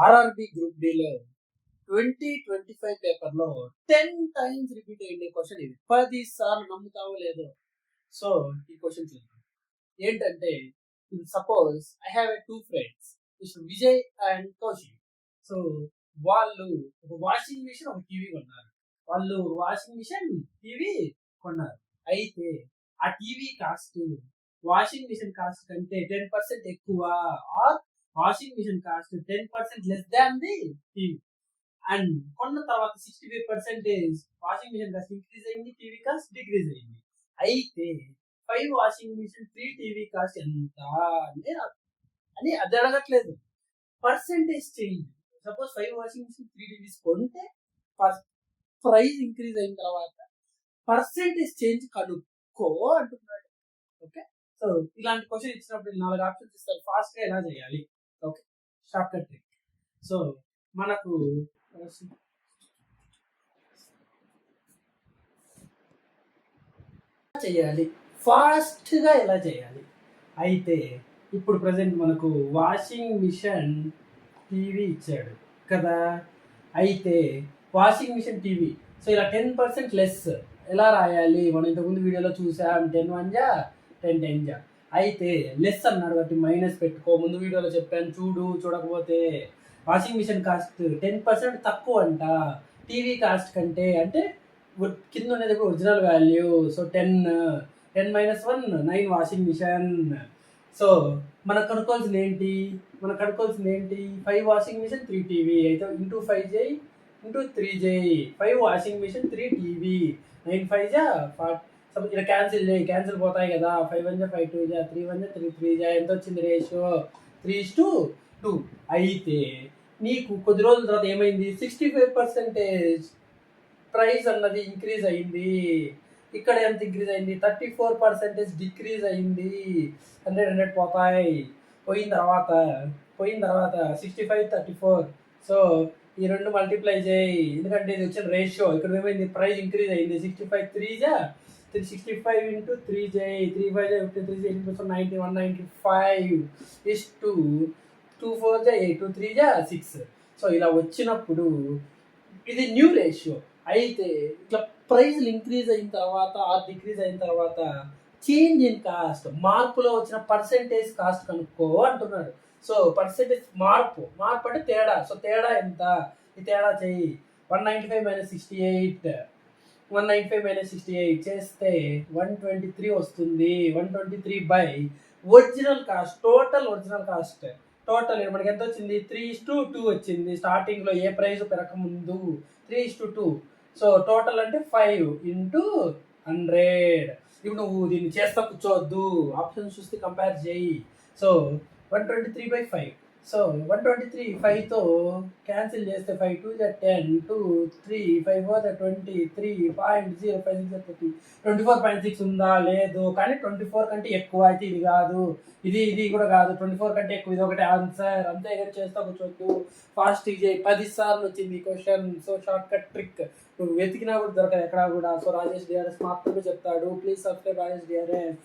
RRB group డిలో 2025 పేపర్లో 10 times repeat అయ్యే question ఇది. 10 సార్లు నమ్ముతావో లేదో. సో ఈ క్వశ్చన్ చూద్దాం. ఏంటంటే, suppose I have a 2 friends, mister Vijay and Kaushik. So వాళ్ళు ఒక వాషింగ్ మిషన్, ఒక టీవీ కొన్నారు. అయితే ఆ TV cost washing machine cost కంటే 10% ఎక్కువ, or washing machine cost 10% less than the TV. And కొన్న తర్వాత 65% వాషింగ్ మిషన్ కాస్ట్ ఇంక్రీజ్ అయింది, టీవీ కాస్ట్ డిక్రీజ్ అయింది. అయితే 5 వాషింగ్ మిషన్ 3 టీవీ కాస్ట్ ఎంత అని అది అడగట్లేదు, percentage change. Suppose 5 washing machine 3 TVs కొంటే ప్రైస్ ఇంక్రీజ్ అయిన తర్వాత పర్సెంటేజ్ చేంజ్ కనుక్కో అంటున్నాడు. ఓకే, సో ఇలాంటి క్వశ్చన్ ఇచ్చినప్పుడు 4 ఆప్షన్స్ ఇస్తారు, ఫాస్ట్ గా ఎలా చేయాలి. Okay, short cut trick. So మనకు ఫాస్ట్ గా ఎలా చేయాలి. అయితే ఇప్పుడు ప్రజెంట్ మనకు వాషింగ్ మిషన్ టీవీ ఇచ్చాడు కదా. అయితే వాషింగ్ మిషన్ టీవీ, సో ఇలా 10% లెస్ ఎలా రాయాలి, మనం ఇంతకుముందు వీడియోలో చూసాం. 10 1 జా 10 10 జా. అయితే లెస్ అన్నాడు కాబట్టి మైనస్ పెట్టుకో. ముందు వీడియోలో చెప్పాను, చూడకపోతే. వాషింగ్ మిషన్ కాస్ట్ 10% తక్కువ అంట టీవీ కాస్ట్ కంటే. అంటే కింద ఉండేది original value. So 10 -1 9 washing machine. So మనకు కనుక్కోవాల్సింది ఏంటి, 5 వాషింగ్ మిషన్ 3 టీవీ. అయితే ఇంటూ 5 చేయి, ఇంటూ 3 చేయి. 5 వాషింగ్ మిషన్ 3 టీవీ, 9 5 జా 40. ఇలా క్యాన్సిల్ పోతాయి కదా. 5 1 జా 5 2 జా 3 1 జా 3 3 జా. ఎంత వచ్చింది రేషియో? 3:2. అయితే నీకు కొద్ది రోజుల తర్వాత ఏమైంది, 65% ప్రైస్ అన్నది ఇంక్రీజ్ అయింది. ఇక్కడ ఎంత ఇంక్రీజ్ అయింది, 34% డిక్రీజ్ అయింది. 100 పోతాయి. పోయిన తర్వాత 65 34. సో ఈ రెండు మల్టిప్లై చేయి, ఎందుకంటే ఇది వచ్చిన రేషియో. ఇక్కడ ఏమైంది, ప్రైస్ ఇంక్రీజ్ అయింది. 65 3 జా 65 ఇంటూ 3 చేయి, 3 5 జా 53 90 195 2 4 జా 8 2 3 జా 6. సో ఇలా వచ్చినప్పుడు ఇది న్యూ రేషియో. అయితే ఇట్లా ప్రైజ్లు ఇంక్రీజ్ అయిన తర్వాత డిక్రీజ్ అయిన తర్వాత చేంజ్ ఇన్ కాస్ట్, మార్పులో వచ్చిన పర్సెంటేజ్ కాస్ట్ కనుక్కో అంటున్నాడు. సో పర్సెంటేజ్ మార్పు అంటే తేడా. సో తేడా ఎంత, ఈ తేడా చెయ్యి. 195 - 68 చేస్తే 123 వస్తుంది. 123 by original cost, total original cost. Total మనకి ఎంత వచ్చింది, 3:2 వచ్చింది. స్టార్టింగ్ లో ఏ ప్రైస్ పెరగక ముందు 3:2. సో టోటల్ అంటే 5 × 100. ఇప్పుడు నువ్వు దీన్ని చేస్తా కూర్చోవద్దు, ఆప్షన్స్ చూస్తే కంపేర్ చేయి. సో 123/5. సో 123 5తో క్యాన్సిల్ చేస్తే 5 2 జా 10 2 3 5 4 జా 20 3.056 24.6 ఉందా లేదు. కానీ 24 కంటే ఎక్కువ అయితే ఇది కాదు, ఇది కూడా కాదు. 24 కంటే ఎక్కువ, ఇది ఒకటి ఆన్సర్. అంతే కానీ చేస్తా కూర్చోద్దు, ఫాస్ట్ చేయి. 10 సార్లు వచ్చింది question. So short cut trick నువ్వు వెతికినా కూడా దొరకదు ఎక్కడా కూడా. సో రాజేష్ డిఆర్ఎస్ మాత్రమే చెప్తాడు. Please subscribe Rajesh DRS.